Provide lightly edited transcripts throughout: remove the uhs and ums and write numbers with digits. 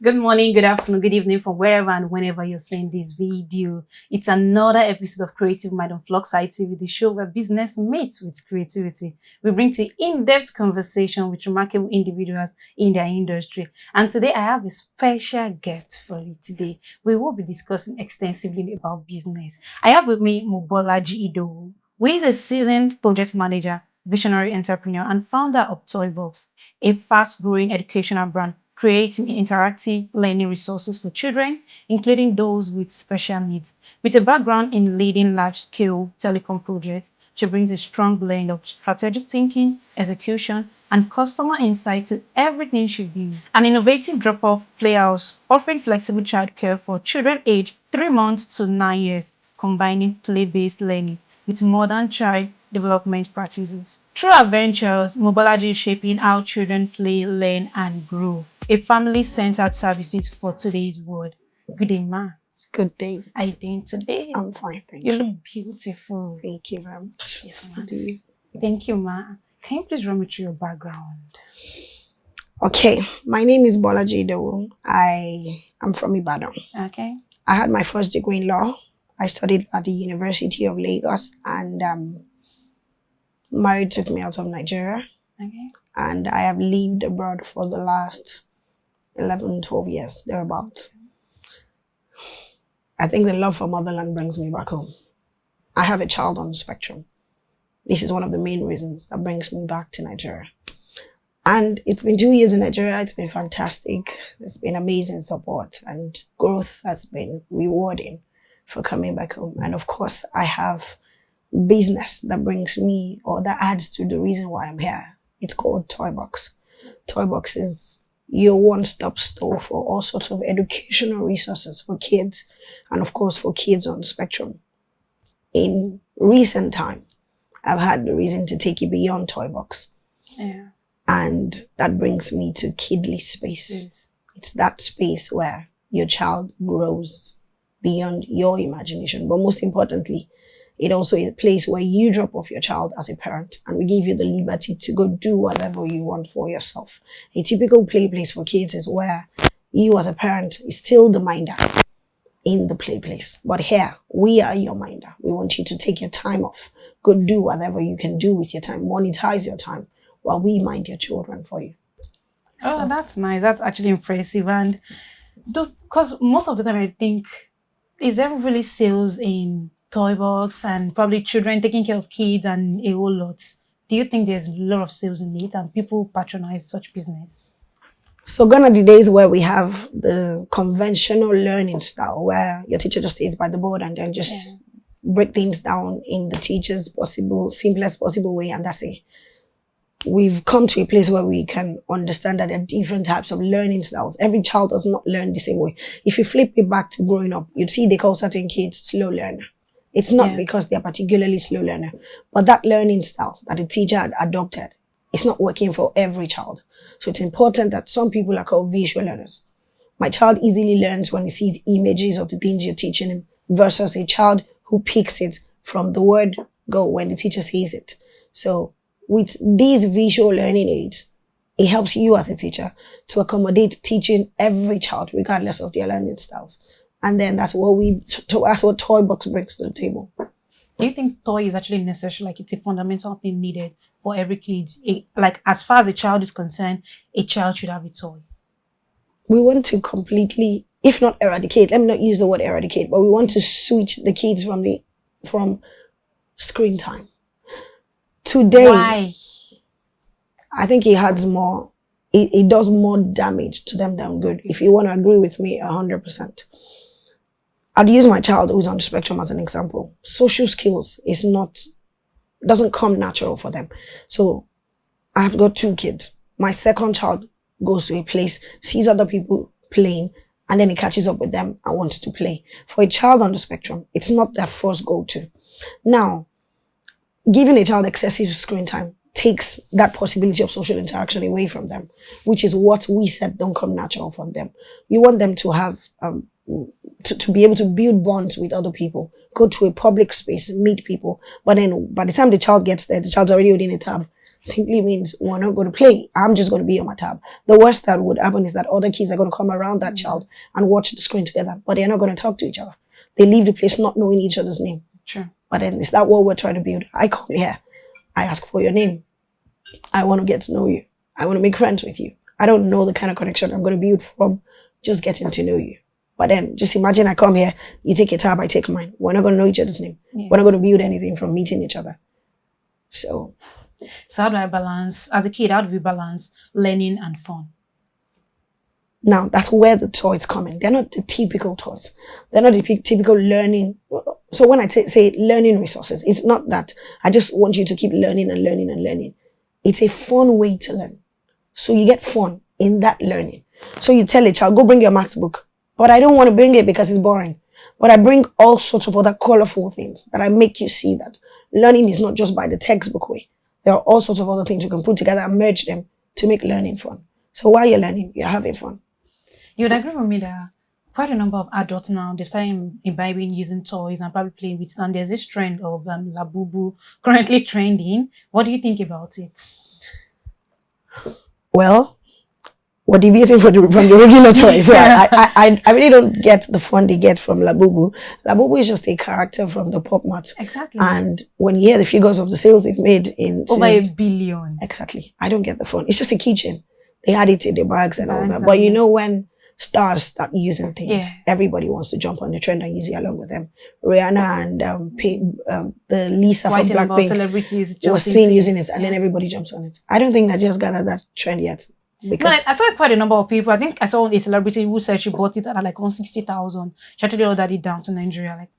Good morning, good afternoon, good evening from wherever and whenever you're seeing this video. It's another episode of Creative Mind on FLUXITV, the show where business meets with creativity. We bring to you in-depth conversation with remarkable individuals in their industry. And today I have a special guest for you today. We will be discussing extensively about business. I have with me Mobolaji Idowu, who is a seasoned project manager, visionary entrepreneur, and founder of Toibox, a fast-growing educational brand creating interactive learning resources for children, including those with special needs. With a background in leading large-scale telecom projects, she brings a strong blend of strategic thinking, execution, and customer insight to everything she does. An innovative drop-off playhouse offering flexible childcare for children aged 3 months to 9 years, combining play-based learning with modern child development practices. Through our ventures, Mobolaji is shaping how children play, learn, and grow. A family-centered services for today's world. Good day, ma. Good day. How are you doing today? I'm fine, thank You you. look beautiful. Thank you very much. Yes, ma. Do you? Thank you, ma. Can you please run me through your background? Okay, my name is Mobolaji Idowu. I am from Ibadan. Okay. I had my first degree in law. I studied at the University of Lagos, and marriage took me out of Nigeria. Okay. And I have lived abroad for the last 11, 12 years, thereabouts. I think the love for motherland brings me back home. I have a child on the spectrum. This is one of the main reasons that brings me back to Nigeria. And it's been 2 years in Nigeria. It's been fantastic. It's been amazing support, and growth has been rewarding for coming back home. And of course, I have business that brings me, or that adds to the reason why I'm here. It's called Toibox. Toibox is your one-stop store for all sorts of educational resources for kids, and of course for kids on the spectrum. In recent time, I've had the reason to take it beyond Toibox. Yeah. And that brings me to Kidley Space. Yes. It's that space where your child grows beyond your imagination. But most importantly, it also is a place where you drop off your child as a parent, and we give you the liberty to go do whatever you want for yourself. A typical play place for kids is where you as a parent is still the minder in the play place. But here, we are your minder. We want you to take your time off. Go do whatever you can do with your time. Monetize your time while we mind your children for you. Oh, that's nice. That's actually impressive. And because most of the time I think, is there really sales in Toybox and probably children taking care of kids and a whole lot? Do you think there's a lot of sales in it and people patronize such business? So gone are the days where we have the conventional learning style where your teacher just stays by the board and then just break things down in the teacher's simplest possible way, and that's it. We've come to a place where we can understand that there are different types of learning styles. Every child does not learn the same way. If you flip it back to growing up, you'd see they call certain kids slow learner. It's not because they're particularly slow learner, but that learning style that the teacher had adopted, it's not working for every child. So it's important that some people are called visual learners. My child easily learns when he sees images of the things you're teaching him versus a child who picks it from the word go when the teacher says it. So with these visual learning aids, it helps you as a teacher to accommodate teaching every child regardless of their learning styles. And then that's what Toybox brings to the table. Do you think toy is actually necessary? Like it's a fundamental thing needed for every kid? Like as far as a child is concerned, a child should have a toy. We want to completely, if not eradicate, let me not use the word eradicate, but we want to switch the kids from screen time. Today, why? I think it adds more, it does more damage to them than good. If you want to agree with me 100%. I'd use my child who's on the spectrum as an example. Social skills doesn't come natural for them. So I've got 2 kids. My second child goes to a place, sees other people playing, and then he catches up with them and wants to play. For a child on the spectrum, it's not their first go-to. Now, giving a child excessive screen time takes that possibility of social interaction away from them, which is what we said don't come natural from them. You want them to have, to be able to build bonds with other people, go to a public space, meet people. But then by the time the child gets there, the child's already holding a tab, simply means we're not going to play. I'm just going to be on my tab. The worst that would happen is that other kids are going to come around that child and watch the screen together, but they're not going to talk to each other. They leave the place not knowing each other's name. True. But then is that what we're trying to build? I come here, I ask for your name. I want to get to know you. I want to make friends with you. I don't know the kind of connection I'm going to build from just getting to know you. But then just imagine I come here, you take your tab, I take mine. We're not going to know each other's name. Yeah. We're not going to build anything from meeting each other. So how do I balance, as a kid, how do we balance learning and fun? Now, that's where the toys come in. They're not the typical toys. They're not the typical learning. So when I say learning resources, it's not that I just want you to keep learning and learning and learning. It's a fun way to learn. So you get fun in that learning. So you tell a child, go bring your maths book. But I don't want to bring it because it's boring. But I bring all sorts of other colorful things that I make you see that learning is not just by the textbook way. There are all sorts of other things you can put together and merge them to make learning fun. So while you're learning, you're having fun. You would agree with me that quite a number of adults now, they've started imbibing using toys and probably playing with it. And there's this trend of Labubu currently trending. What do you think about it? Well, we're deviating from the regular toys. So I really don't get the fun they get from Labubu. Labubu is just a character from the pop mart. Exactly. And when you hear the figures of the sales they've made in over 1 billion. Exactly. I don't get the fun. It's just a keychain. They had it in their bags and all that. But you know, when stars start using things, everybody wants to jump on the trend and use it along with them. Rihanna and the Lisa from Blackpink was seen using it, and then everybody jumps on it. I don't think that just gathered that trend yet. Because I saw quite a number of people. I think I saw a celebrity who said she bought it at like 160,000. She actually ordered it down to Nigeria. Like,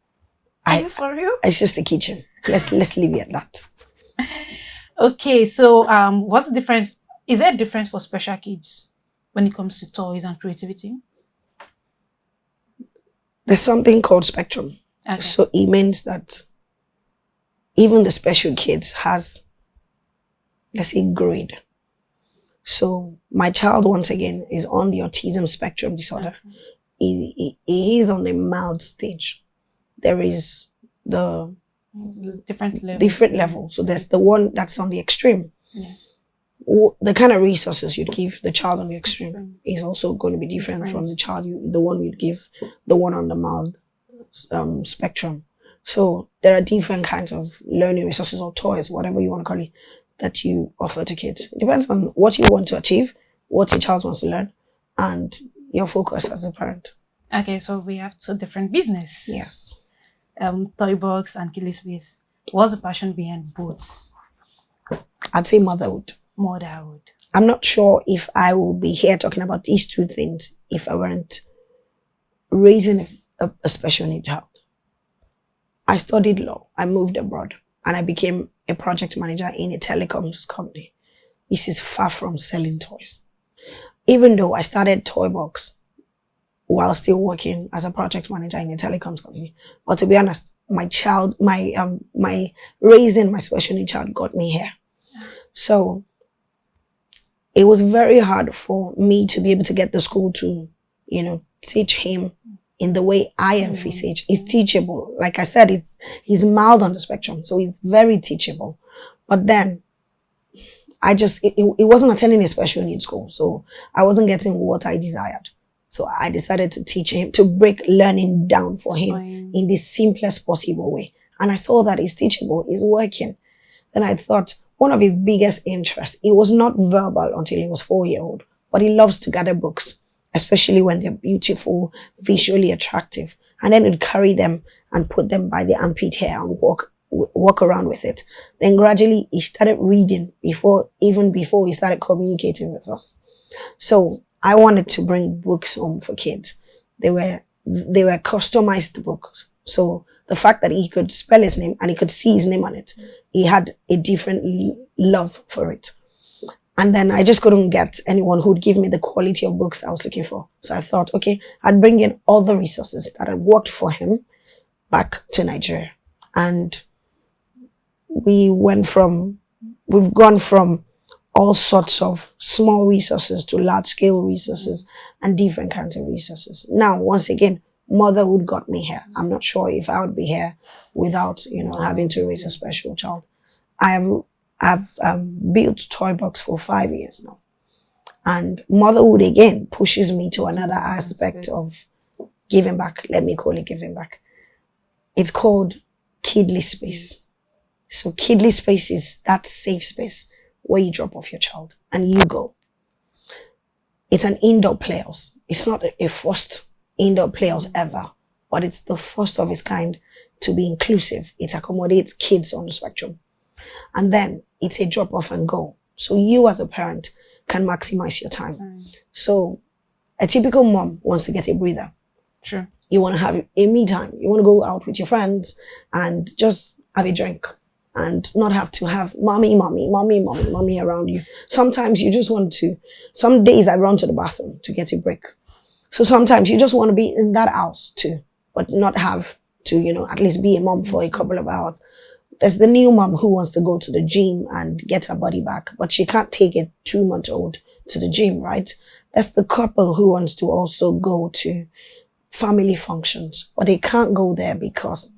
are you for real? It's just a kitchen. Let's leave it at that. Okay, so what's the difference? Is there a difference for special kids when it comes to toys and creativity? There's something called spectrum. Okay. So it means that even the special kids has, let's say, grade. So my child, once again, is on the autism spectrum disorder. Okay. He is on the mild stage. There is the different levels. So there's the one that's on the extreme. Yeah. The kind of resources you'd give the child on the extreme is also going to be different from the one you'd give the one on the mild spectrum. So there are different kinds of learning resources or toys, whatever you want to call it, that you offer to kids. It depends on what you want to achieve, what your child wants to learn, and your focus as a parent. Okay, so we have two different businesses. Yes. Toibox and Killispace. What's the passion behind both? I'd say motherhood. Motherhood. I'm not sure if I would be here talking about these two things if I weren't raising a special need child. I studied law. I moved abroad and I became a project manager in a telecoms company. This is far from selling toys. Even though I started Toibox while still working as a project manager in a telecoms company. But to be honest, my raising my special need child got me here. So it was very hard for me to be able to get the school to, teach him in the way I envisage. He's teachable. Like I said, he's mild on the spectrum, so he's very teachable. But then it wasn't attending a special needs school, so I wasn't getting what I desired. So I decided to teach him, to break learning down for him in the simplest possible way. And I saw that it's teachable, it's working. Then I thought, one of his biggest interests, it was not verbal until he was 4-year-old, but he loves to gather books, especially when they're beautiful, visually attractive. And then he'd carry them and put them by the armpit hair and walk around with it. Then gradually he started reading even before he started communicating with us. So I wanted to bring books home for kids. They were customized books. So the fact that he could spell his name and he could see his name on it, he had a different love for it. And then I just couldn't get anyone who would give me the quality of books I was looking for. So I thought, okay, I'd bring in all the resources that had worked for him back to Nigeria. And we've gone from all sorts of small resources to large scale resources and different kinds of resources. Now, once again, motherhood got me here. I'm not sure if I would be here without, having to raise a special child. I have I've built Toibox for 5 years now. And motherhood again pushes me to another aspect of giving back. Let me call it giving back. It's called kidly space. So kidly space is that safe space where you drop off your child and you go. It's an indoor playhouse. It's not a first indoor playhouse ever, but it's the first of its kind to be inclusive. It accommodates kids on the spectrum. And then it's a drop off and go. So you as a parent can maximize your time. So a typical mom wants to get a breather. Sure. You want to have a me time. You want to go out with your friends and just have a drink and not have to have mommy around you. Sometimes you just want to, some days I run to the bathroom to get a break. So sometimes you just want to be in that house too, but not have to, you know, at least be a mom for a couple of hours. There's the new mom who wants to go to the gym and get her body back, but she can't take a 2-month-old to the gym, right? That's the couple who wants to also go to family functions, but they can't go there because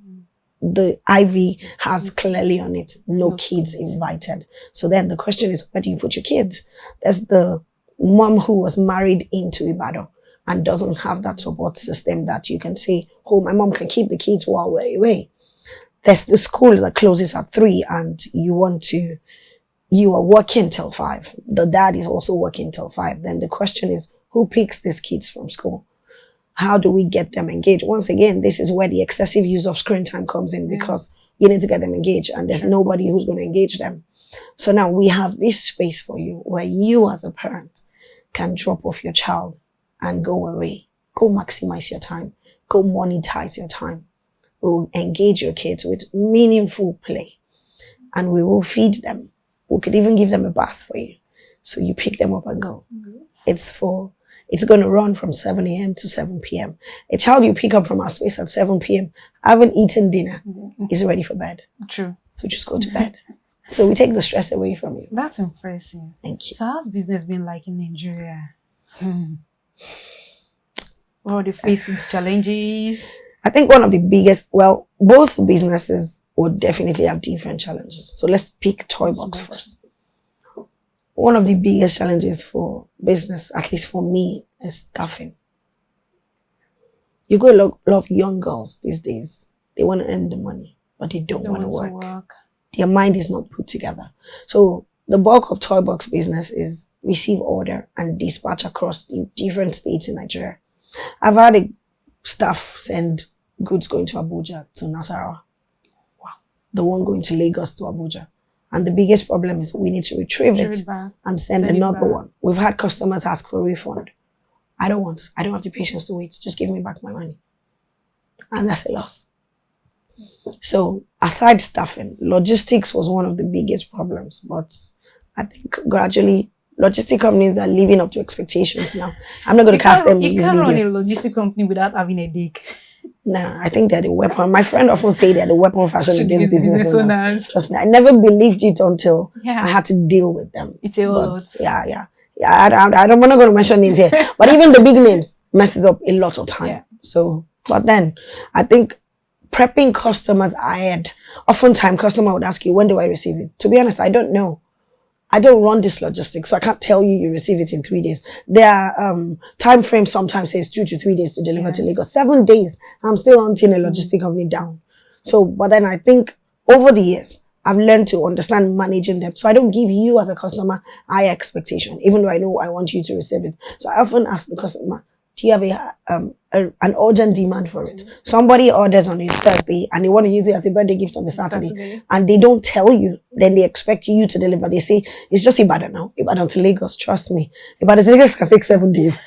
the IV has clearly on it, no kids invited. So then the question is, where do you put your kids? There's the mom who was married into Ibadan and doesn't have that support system that you can say, oh, my mom can keep the kids while we're away. There's the school that closes at 3 and you are working till 5. The dad is also working till 5. Then the question is, who picks these kids from school? How do we get them engaged? Once again, this is where the excessive use of screen time comes in because you need to get them engaged and there's nobody who's going to engage them. So now we have this space for you where you as a parent can drop off your child and go away. Go maximize your time. Go monetize your time. We will engage your kids with meaningful play and we will feed them. We could even give them a bath for you. So you pick them up and go. It's going to run from 7 a.m. to 7 p.m. A child you pick up from our space at 7 p.m. haven't eaten dinner, is ready for bed. True. So just go to bed. So we take the stress away from you. That's impressive. Thank you. So how's business been like in Nigeria? What are the facing challenges? I think one of the biggest, well, both businesses would definitely have different challenges. So let's pick Toibox first. One of the biggest challenges for business, at least for me, is staffing. You got a lot of young girls these days. They want to earn the money, but they don't want to work. Their mind is not put together. So the bulk of Toibox business is receive order and dispatch across the different states in Nigeria. I've had a staff send goods going to Abuja to Nasarawa. Wow. The one going to Lagos to Abuja. And the biggest problem is we need to retrieve it and send another one. We've had customers ask for a refund. I don't have the patience to wait. Just give me back my money. And that's a loss. So aside staffing, logistics was one of the biggest problems. But I think gradually logistic companies are living up to expectations now. I'm not going to cast them in this video. You can't run a logistic company without having a dick. Nah, I think they're the weapon. My friend often say they're the weapon fashion against business owners. Trust me, I never believed it until I had to deal with them. It's a lot. Yeah. I'm not going to mention names here, but even the big names messes up a lot of time. Yeah. So, but then I think prepping customers ahead. Oftentimes, customer would ask you, when do I receive it? To be honest, I don't know. I don't run this logistics, so I can't tell you receive it in 3 days. Their time frame sometimes says 2 to 3 days to deliver to Lagos. 7 days, I'm still hunting a logistic company down. So, but then I think over the years, I've learned to understand managing them. So I don't give you as a customer high expectation, even though I know I want you to receive it. So I often ask the customer, do you have an urgent demand for it? Somebody orders on a Thursday and they want to use it as a birthday gift on the Saturday. And they don't tell you, then they expect you to deliver. They say, it's just Ibadan now. Ibadan to Lagos, trust me. Ibadan to Lagos can take 7 days.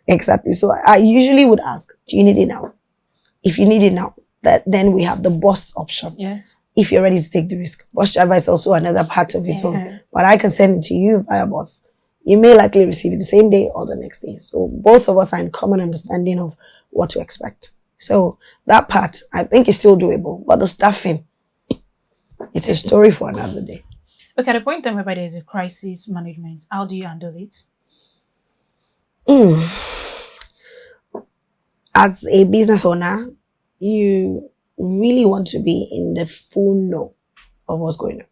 Exactly. So I usually would ask, do you need it now? If you need it now, then we have the bus option. Yes. If you're ready to take the risk. Bus driver is also another part of its own. But I can send it to you via bus. You may likely receive it the same day or the next day. So both of us are in common understanding of what to expect. So that part, I think, is still doable. But the staffing, it's a story for another day. Okay, at the point in time whereby there is a crisis management, how do you handle it? As a business owner, you really want to be in the full know of what's going on.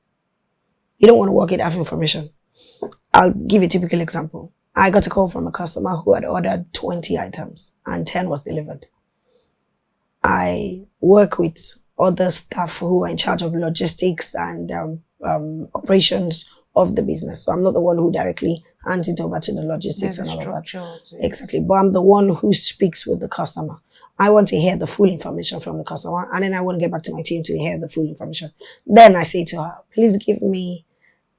You don't want to work it out information. I'll give a typical example. I got a call from a customer who had ordered 20 items and 10 was delivered. I work with other staff who are in charge of logistics and operations of the business. So I'm not the one who directly hands it over to the logistics and all of that. Exactly. But I'm the one who speaks with the customer. I want to hear the full information from the customer, and then I want to get back to my team to hear the full information. Then I say to her, please give me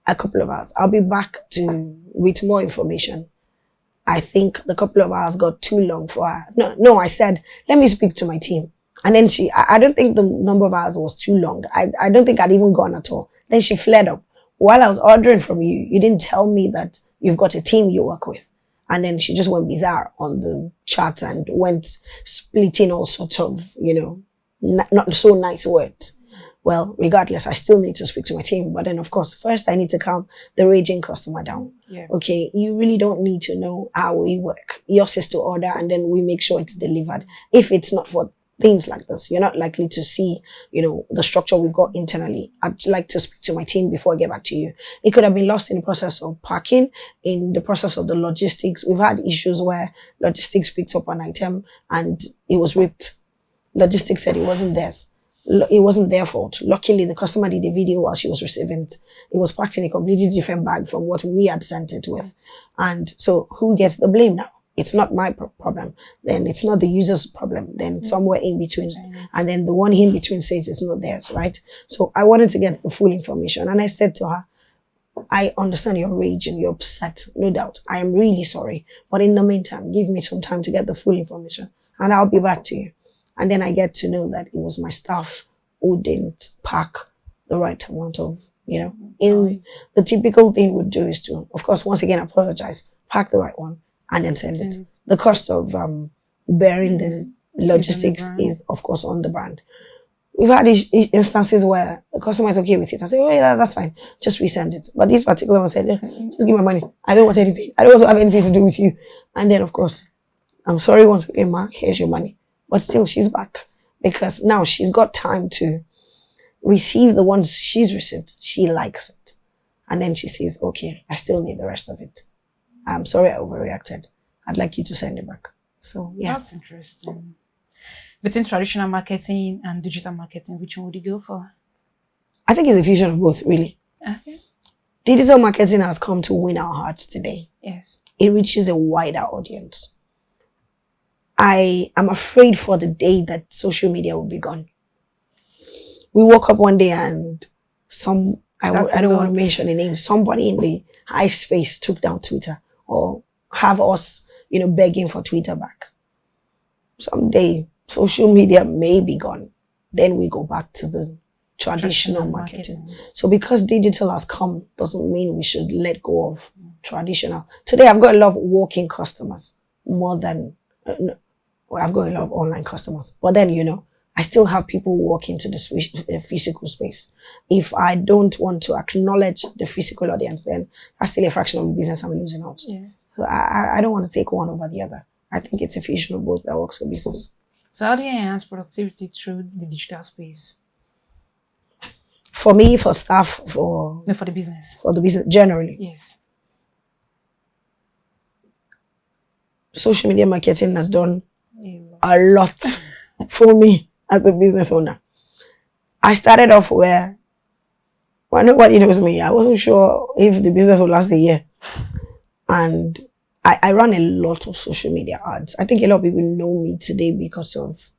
a couple of hours. I'll be back with more information. I think the couple of hours got too long for her. No, I said, let me speak to my team. And then I don't think the number of hours was too long. I don't think I'd even gone at all. Then she flared up. While I was ordering from you, you didn't tell me that you've got a team you work with. And then she just went bizarre on the chat and went splitting all sorts of, not so nice words. Well, regardless, I still need to speak to my team. But then, of course, first I need to calm the raging customer down. Yeah. Okay, you really don't need to know how we work. Yours is to order and then we make sure it's delivered. If it's not for things like this, you're not likely to see, the structure we've got internally. I'd like to speak to my team before I get back to you. It could have been lost in the process of packing, in the process of the logistics. We've had issues where logistics picked up an item and it was ripped. Logistics said it wasn't theirs. It wasn't their fault. Luckily, the customer did a video while she was receiving it. It was packed in a completely different bag from what we had sent it with. And so who gets the blame now? It's not my problem. Then it's not the user's problem. Then it's somewhere in between. And then the one in between says it's not theirs, right? So I wanted to get the full information. And I said to her, I understand your rage and you're upset, no doubt. I am really sorry. But in the meantime, give me some time to get the full information and I'll be back to you. And then I get to know that it was my staff who didn't pack the right amount of, the typical thing would do is to, of course, once again, apologize, pack the right one and then send it. The cost of bearing the logistics is, of course, on the brand. We've had instances where the customer is okay with it. I say, oh yeah, that's fine. Just resend it. But this particular one said, just give me my money. I don't want anything. I don't want to have anything to do with you. And then, of course, I'm sorry once again, ma, here's your money. But still, she's back because now she's got time to receive the ones she's received. She likes it. And then she says, okay, I still need the rest of it. I'm sorry I overreacted. I'd like you to send it back. So, yeah. That's interesting. Between traditional marketing and digital marketing, which one would you go for? I think it's a fusion of both, really. Okay. Digital marketing has come to win our hearts today. Yes. It reaches a wider audience. I am afraid for the day that social media will be gone. We woke up one day and I don't want to mention the name, somebody in the high space took down Twitter or have us, begging for Twitter back. Someday, social media may be gone. Then we go back to the traditional marketing. So because digital has come, doesn't mean we should let go of traditional. Today, I've got a lot of walk-in customers more than... I've got a lot of online customers, but then, I still have people walk into the physical space. If I don't want to acknowledge the physical audience, then that's still a fraction of the business I'm losing out. Yes. So I don't want to take one over the other. I think it's a fusion of both that works for business. So how do you enhance productivity through the digital space? For me, for staff, No, for the business. For the business, generally. Yes. Social media marketing has done a lot for me as a business owner. I started off where nobody knows me. I wasn't sure if the business would last a year. And I ran a lot of social media ads. I think a lot of people know me today because of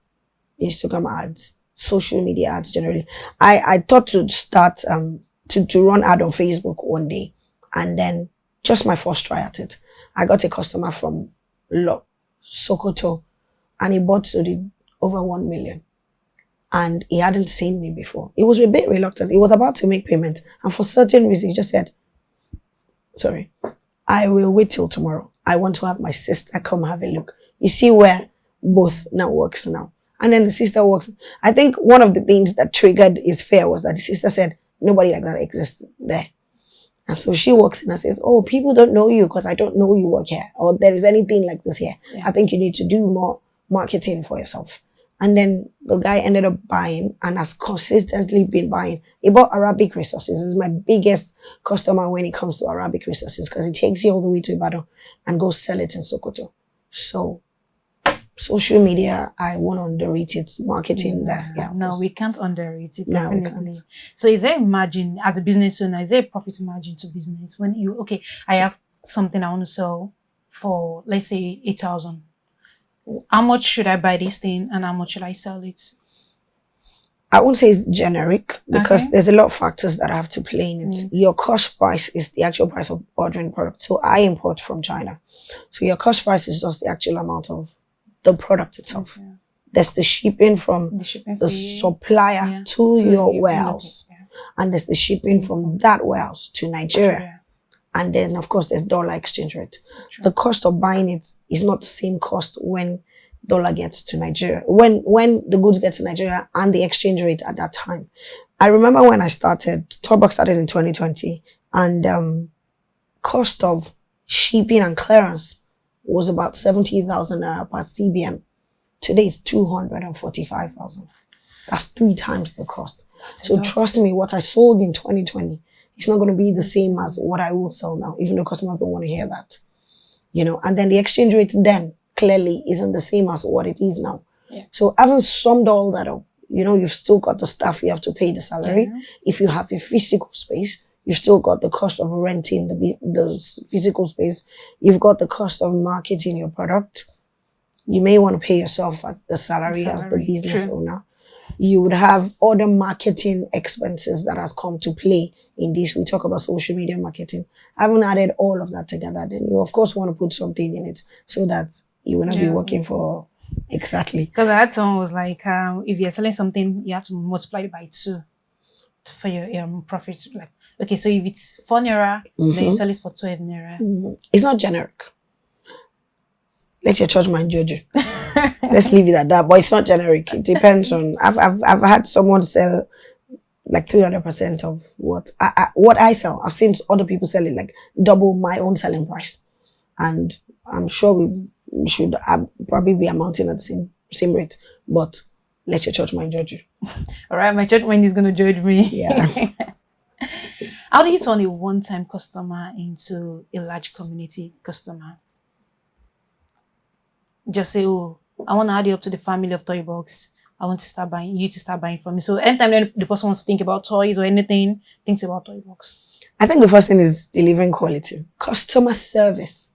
Instagram ads, social media ads generally. I thought to start to run ad on Facebook one day. And then just my first try at it, I got a customer from Sokoto, and he bought over 1 million. And he hadn't seen me before. He was a bit reluctant. He was about to make payment. And for certain reason, he just said, sorry, I will wait till tomorrow. I want to have my sister come have a look. You see where both now works now. And then the sister works. I think one of the things that triggered his fear was that the sister said, nobody like that exists there. And so she walks in and says, oh, people don't know you because I don't know you work here. Or there is anything like this here. Yeah. I think you need to do more marketing for yourself. And then the guy ended up buying and has consistently been buying. He bought Arabic resources. He's my biggest customer when it comes to Arabic resources because he takes you all the way to Ibadan and goes sell it in Sokoto. So social media, I won't underrate it. Marketing, no, we can't underrate it. No, Definitely. we can't. So is there a margin as a business owner? Is there a profit margin to business when you I have something I want to sell for, let's say, 8,000. How much should I buy this thing and how much should I sell it? I won't say it's generic because there's a lot of factors that have to play in it. Yes. Your cost price is the actual price of ordering product. So I import from China. So your cost price is just the actual amount of the product itself. Okay. There's the shipping from the supplier to your warehouse. Okay. And there's the shipping from that warehouse to Nigeria. And then, of course, there's dollar exchange rate. True. The cost of buying it is not the same cost when dollar gets to Nigeria, when the goods get to Nigeria and the exchange rate at that time. I remember when I started, Toibox started in 2020, and cost of shipping and clearance was about 70,000 per CBM. Today it's 245,000. That's 3 times the cost. So trust me, what I sold in 2020, it's not going to be the same as what I will sell now, even though customers don't want to hear that. You know, and then the exchange rate then clearly isn't the same as what it is now. Yeah. So having summed all that up, you know, you've still got the staff, you have to pay the salary. Yeah. If you have a physical space, you've still got the cost of renting the physical space. You've got the cost of marketing your product. You may want to pay yourself as the salary as the business owner. You would have other marketing expenses that has come to play in this. We talk about social media marketing. I haven't added all of that together. Then you, of course, want to put something in it so that you will not be working for exactly. Because I had someone was like, if you're selling something, you have to multiply it by 2 for your profit. Like, okay, so if it's 4 naira, then you sell it for 12 naira. It's not generic. Let your church man judge you. Let's leave it at that. But it's not generic. It depends on. I've had someone sell like 300% of what I sell. I've seen other people sell it like double my own selling price, and I'm sure we should probably be amounting at the same rate. But let your church mind judge you. All right, my church mind is going to judge me. Yeah. How do you turn a one-time customer into a large community customer? Just say, oh, I want to add you up to the family of Toibox. I want to start buying, you to start buying from me. So anytime the person wants to think about toys or anything, thinks about Toibox. I think the first thing is delivering quality. Customer service.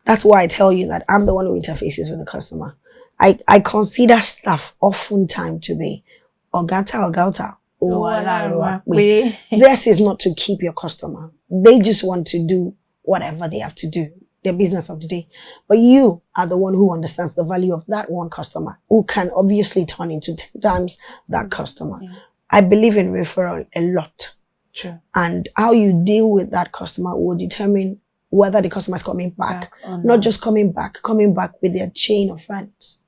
That's why I tell you that I'm the one who interfaces with the customer. I consider staff oftentimes to be Ogata. This is not to keep your customer. They just want to do whatever they have to do. Their business of the day. But you are the one who understands the value of that one customer, who can obviously turn into 10 times that customer. Yeah. I believe in referral a lot. True. And how you deal with that customer will determine whether the customer is coming back not just coming back with their chain of friends.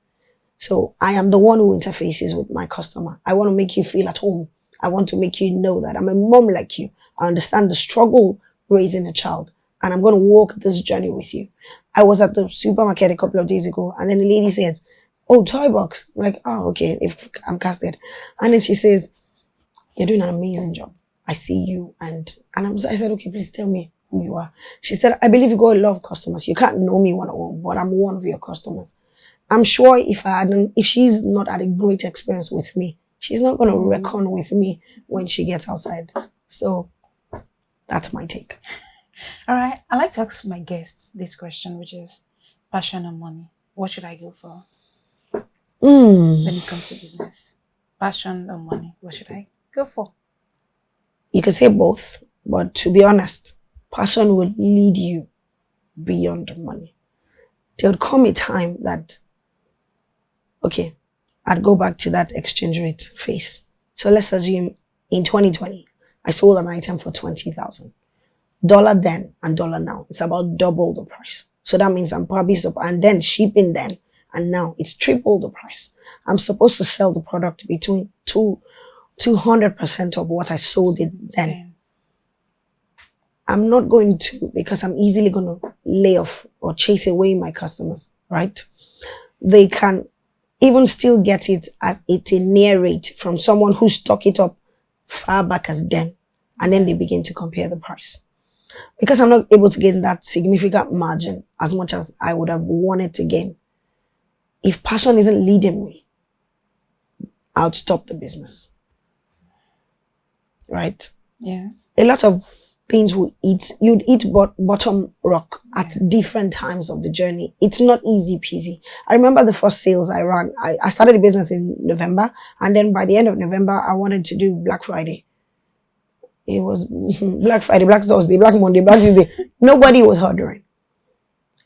So I am the one who interfaces with my customer. I want to make you feel at home. I want to make you know that I'm a mom like you. I understand the struggle raising a child. And I'm going to walk this journey with you. I was at the supermarket a couple of days ago, and then the lady says, oh, Toibox. I'm like, oh, okay, if I'm casted. And then she says, you're doing an amazing job. I see you. And I said, okay, please tell me who you are. She said, I believe you got a lot of customers. You can't know me one-on-one, but I'm one of your customers. I'm sure if she's not had a great experience with me, she's not going to reckon with me when she gets outside. So that's my take. All right. I like to ask my guests this question, which is passion or money. What should I go for when it comes to business? Passion or money? What should I go for? You can say both, but to be honest, passion will lead you beyond money. There would come a time that, okay, I'd go back to that exchange rate phase. So let's assume in 2020, I sold an item for 20,000. Dollar then and dollar now, it's about double the price. So that means I'm probably, and then shipping then, and now it's triple the price. I'm supposed to sell the product between 200% of what I sold it then. Okay. I'm not going to, because I'm easily going to lay off or chase away my customers, right? They can even still get it at a near rate from someone who stuck it up far back as then, and then they begin to compare the price. Because I'm not able to gain that significant margin as much as I would have wanted to gain, if passion isn't leading me, I'll stop the business. Right? Yes. A lot of things you'd eat bottom rock at different times of the journey. It's not easy peasy. I remember the first sales I ran. I started the business in November, and then by the end of November, I wanted to do Black Friday. It was Black Friday, Black Thursday, Black Monday, Black Tuesday. Nobody was ordering.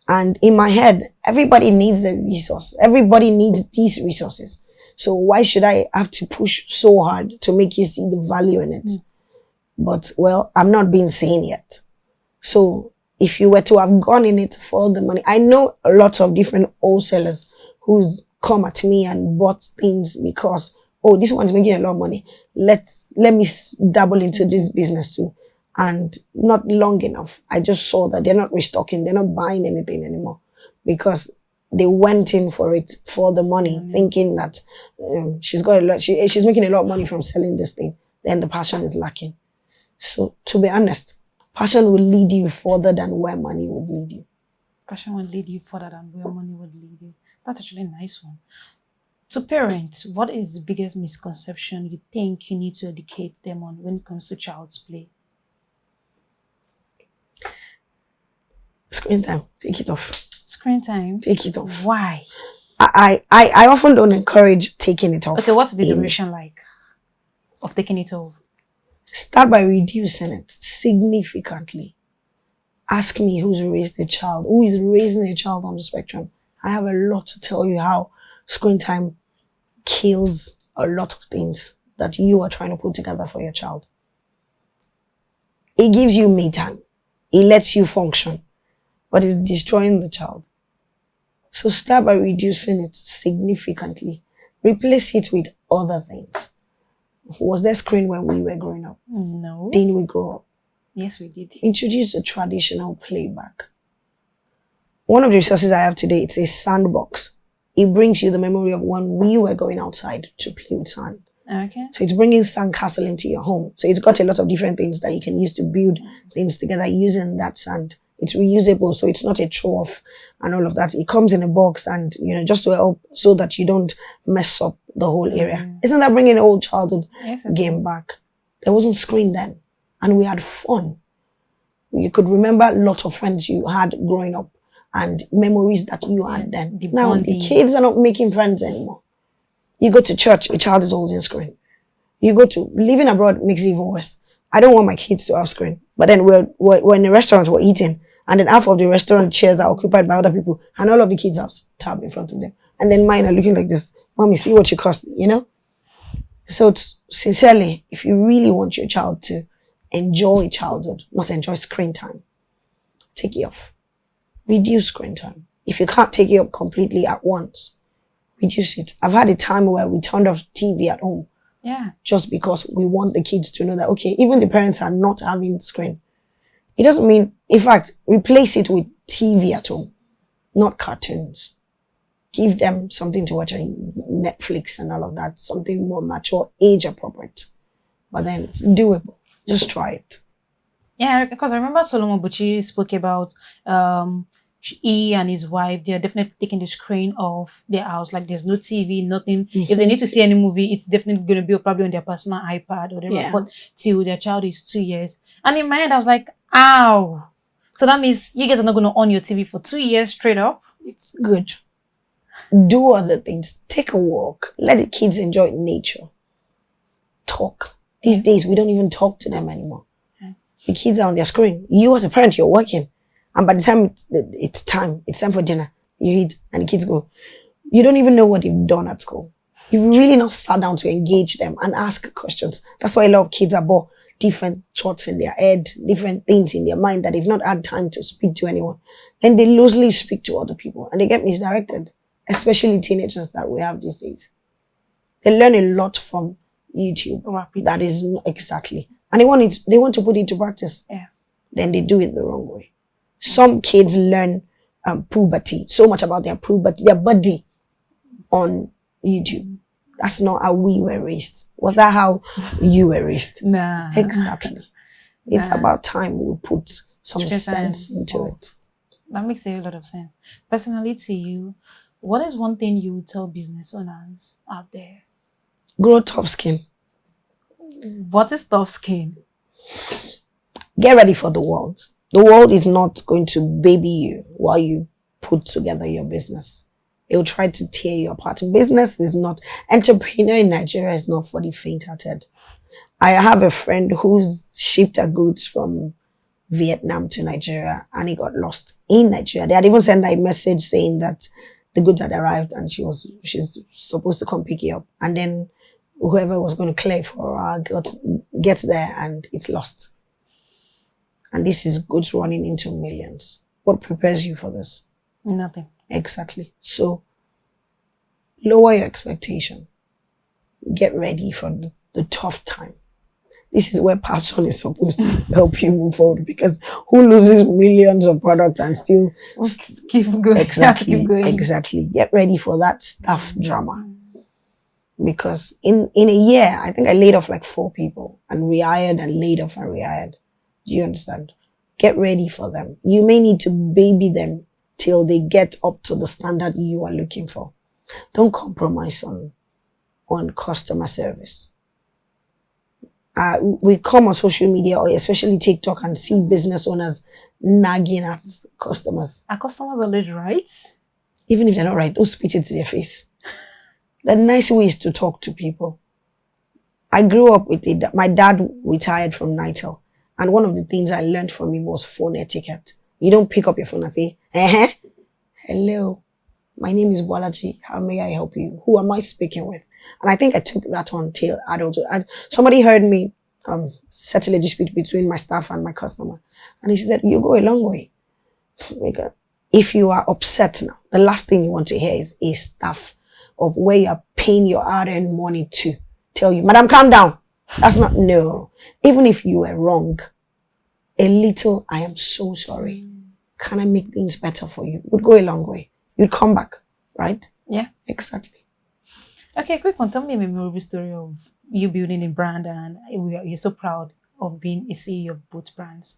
And in my head, everybody needs a resource. Everybody needs these resources. So why should I have to push so hard to make you see the value in it? But, well, I'm not being seen yet. So if you were to have gone in it for the money, I know a lot of different wholesalers who's come at me and bought things because, oh, this one's making a lot of money. Let me dabble into this business too. And not long enough, I just saw that they're not restocking. They're not buying anything anymore because they went in for it for the money, thinking that she's got a lot. She's making a lot of money from selling this thing. Then the passion is lacking. So to be honest, passion will lead you further than where money would lead you. Passion will lead you further than where money would lead you. That's actually a nice one. To parents, what is the biggest misconception you think you need to educate them on when it comes to child's play? Screen time. Take it off. Screen time? Take it off. Why? I often don't encourage taking it off. Okay, what's the duration like of taking it off? Start by reducing it significantly. Ask me who's raised a child, who is raising a child on the spectrum. I have a lot to tell you how screen time kills a lot of things that you are trying to put together for your child. It gives you me time. It lets you function, but it's destroying the child. So start by reducing it significantly. Replace it with other things. Was there screen when we were growing up? No. Didn't we grow up? Yes, we did. Introduce a traditional playback. One of the resources I have today, it's a sandbox. It brings you the memory of when we were going outside to play with sand. Okay. So it's bringing sandcastle into your home. So it's got a lot of different things that you can use to build things together using that sand. It's reusable, so it's not a throw-off and all of that. It comes in a box and, just to help so that you don't mess up the whole area. Isn't that bringing an old childhood game back? There wasn't screen then, and we had fun. You could remember a lot of friends you had growing up and memories that you had then. Now, the kids are not making friends anymore. You go to church, a child is holding screen. You go to, living abroad makes it even worse. I don't want my kids to have screen. But then we're in a restaurant, we're eating, and then half of the restaurant chairs are occupied by other people, and all of the kids have tab in front of them. And then mine are looking like this. Mommy, see what you cost, So sincerely, if you really want your child to enjoy childhood, not enjoy screen time, take it off. Reduce screen time. If you can't take it up completely at once, reduce it. I've had a time where we turned off TV at home. Yeah. Just because we want the kids to know that, okay, even the parents are not having screen. It doesn't mean, in fact, replace it with TV at home, not cartoons. Give them something to watch on Netflix and all of that, something more mature, age appropriate. But then it's doable. Just try it. Yeah, because I remember Solomon Buchi spoke about he and his wife, they are definitely taking the screen off their house. Like there's no TV, nothing. If they need to see any movie, it's definitely going to be probably on their personal iPad or whatever. Yeah. But till their child is 2 years. And in my head, I was like, ow. So that means you guys are not going to on your TV for 2 years straight up. It's good. Do other things. Take a walk. Let the kids enjoy nature. Talk. These days, we don't even talk to them anymore. The kids are on their screen. You as a parent, you're working. And by the time it's time for dinner, you eat and the kids go. You don't even know what they've done at school. You've really not sat down to engage them and ask questions. That's why a lot of kids are born different thoughts in their head, different things in their mind that they've not had time to speak to anyone. Then they loosely speak to other people and they get misdirected, especially teenagers that we have these days. They learn a lot from YouTube. Rapid. That is exactly. And they want to put it to practice. Yeah. Then they do it the wrong way. Some kids learn puberty, so much about their puberty, their body on YouTube. That's not how we were raised. Was that how you were raised? Nah. Exactly. It's Nah. about time we put some sense into it. That makes a lot of sense. Personally to you, what is one thing you would tell business owners out there? Grow tough skin. What is tough skin? Get ready for the world. The world is not going to baby you while you put together your business. It will try to tear you apart. Business is not, entrepreneur in Nigeria is not for the faint-hearted. I have a friend who's shipped her goods from Vietnam to Nigeria and he got lost in Nigeria. They had even sent her a message saying that the goods had arrived and she's supposed to come pick it up. And then whoever was going to clear it for her gets there and it's lost. And this is goods running into millions. What prepares you for this? Nothing. Exactly. So lower your expectation. Get ready for the tough time. This is where passion is supposed to help you move forward, because who loses millions of products and still keep going? Exactly. Keep going. Exactly. Get ready for that staff drama. Because in a year, I think I laid off like 4 people and rehired and laid off and rehired. Do you understand? Get ready for them. You may need to baby them till they get up to the standard you are looking for. Don't compromise on customer service. We come on social media, or especially TikTok, and see business owners nagging at customers. Are customers always right? Even if they're not right, don't spit it to their face. The nice way is to talk to people. I grew up with it. My dad retired from Nitel, and one of the things I learned from him was phone etiquette. You don't pick up your phone and say, hello, my name is Mobolaji. How may I help you? Who am I speaking with? And I think I took that on till adulthood. Somebody heard me settle a dispute between my staff and my customer. And he said, you go a long way. If you are upset now, the last thing you want to hear is a staff of where you're paying your hard-earned money to tell you, madam, calm down. That's not, no. Even if you were wrong, a little, I am so sorry. Can I make things better for you? Would go a long way. You'd come back, right? Yeah. Exactly. Okay, quick one. Tell me a memorable story of you building a brand and you're so proud of being a CEO of both brands.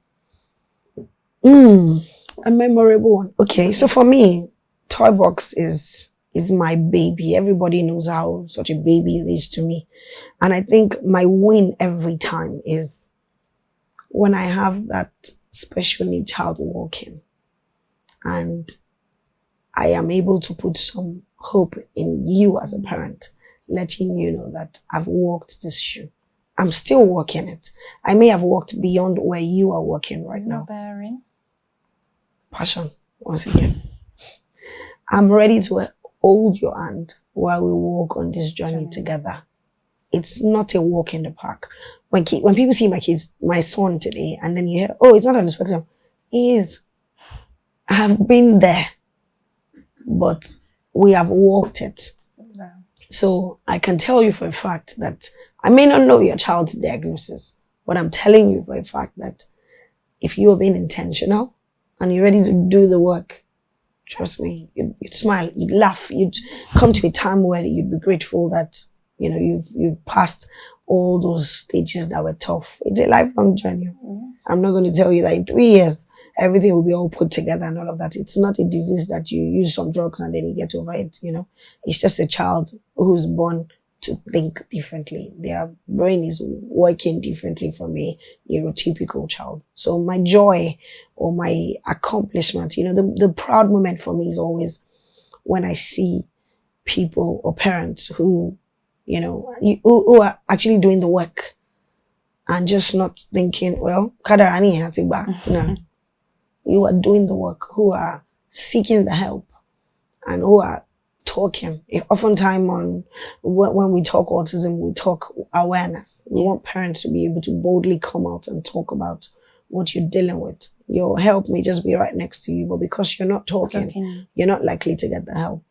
A memorable one. Okay, so for me, Toibox is my baby. Everybody knows how such a baby it is to me. And I think my win every time is when I have that special need child walking and I am able to put some hope in you as a parent, letting you know that I've walked this shoe. I'm still walking it. I may have walked beyond where you are walking right now. Not tiring. Passion, once again. I'm ready to hold your hand while we walk on this journey together. It's not a walk in the park. When people see my son today, and then you hear, oh, it's not on the spectrum. It is. I have been there, but we have walked it. So I can tell you for a fact that I may not know your child's diagnosis, but I'm telling you for a fact that if you are being intentional and you're ready to do the work, trust me, you'd smile, you'd laugh, you'd come to a time where you'd be grateful that, you know, you've passed all those stages that were tough. It's a lifelong journey. Yes. I'm not going to tell you that in 3 years, everything will be all put together and all of that. It's not a disease that you use some drugs and then you get over it, you know. It's just a child who's born to think differently. Their brain is working differently from a neurotypical child. So my joy or my accomplishment, you know, the proud moment for me is always when I see people or parents who, you know, who are actually doing the work and just not thinking, well, no. You are doing the work, who are seeking the help and who are talking. Oftentimes when we talk autism, we talk awareness. We want parents to be able to boldly come out and talk about what you're dealing with. Your help may just be right next to you, but because you're not talking, you're not likely to get the help.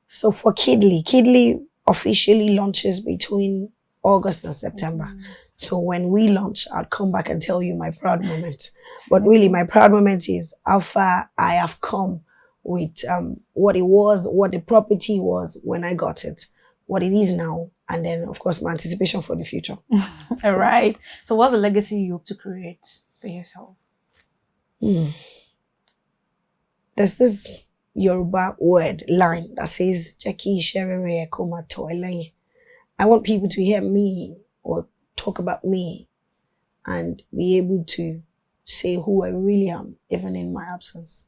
So for Kidly officially launches between August and September. So when we launch, I'll come back and tell you my proud moment. But really, my proud moment is how far I have come with what it was, what the property was when I got it. what it is now, and then of course my anticipation for the future. All right. So what's the legacy you hope to create for yourself? There's this Yoruba line that says Jackie Sherere Koma Toile. I want people to hear me or talk about me and be able to say who I really am, even in my absence.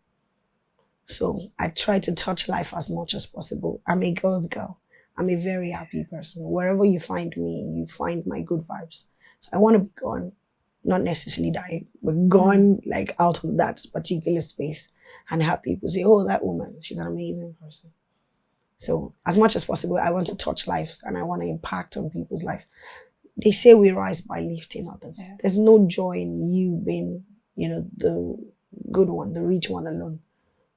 So I try to touch life as much as possible. I'm a girl's girl. I'm a very happy person. Wherever you find me, you find my good vibes. So I want to be gone, not necessarily dying, but gone like out of that particular space and have people say, oh, that woman, she's an amazing person. So as much as possible, I want to touch lives and I want to impact on people's life. They say we rise by lifting others. Yes. There's no joy in you being, the good one, the rich one alone.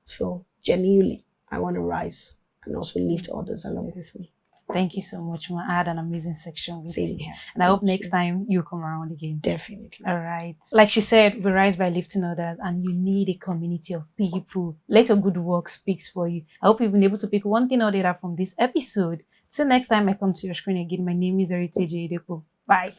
So genuinely, I want to rise and also lift others along with me. Thank you so much, Ma. I had an amazing section with Same you. here. And I hope next time you come around again. Definitely. All right. Like she said, we rise by lifting others and you need a community of people. Let your good work speak for you. I hope you've been able to pick one thing or the other from this episode. Till next time I come to your screen again, my name is Mobolaji Idowu. Bye.